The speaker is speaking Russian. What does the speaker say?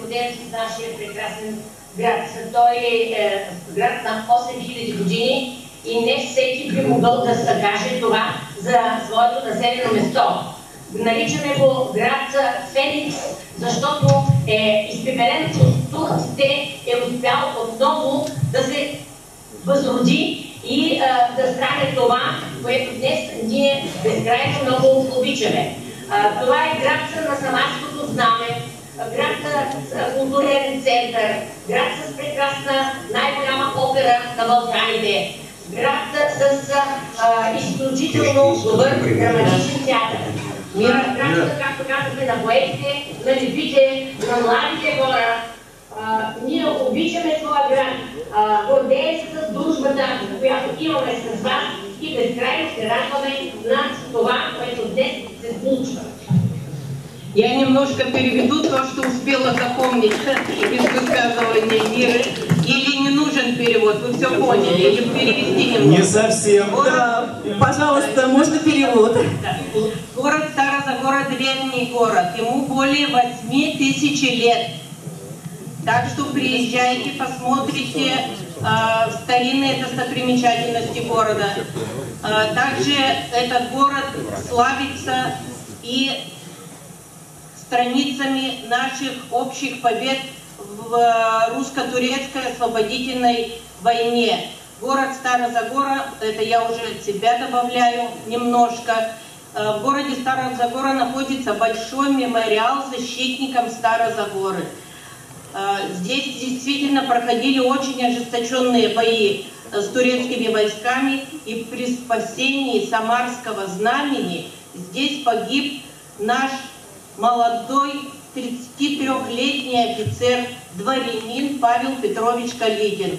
роден в нашия прекрасен град. Той е град на 8000 години и не всеки би могъл да се каже това за своето населено место. Наричаме го град Феникс, защото е изпепелен от турците, е успял отново да се възроди и да стане това, което днес ние безкрайно много обичаме. Това е град на самарското знаме, град с културен център, град с прекрасна най-голяма опера на Балканите, град с изключително добър драматичен театър. Град, както казахме, на поетите, на лепите, на младите хора. Ние обичаме своя град, гордеем се с дружбата, която имаме с вас и безкрайно се радваме на това, което днес се случва. Я немножко переведу то, что успела запомнить из высказывания Миры. Или не нужен перевод? Вы все поняли? Или перевести немного? Не совсем. Да, пожалуйста, можно перевод? Город Стара-Загора – древний город. Ему более 8000 лет. Так что приезжайте, посмотрите старинные достопримечательности города. Также этот город славится и страницами наших общих побед в русско-турецкой освободительной войне. Город Стара-Загора, это я уже от себя добавляю немножко, в городе Стара-Загора находится большой мемориал защитникам Стара-Загоры. Здесь действительно проходили очень ожесточенные бои с турецкими войсками, и при спасении Самарского знамени здесь погиб наш молодой 33-летний офицер, дворянин Павел Петрович Калитин.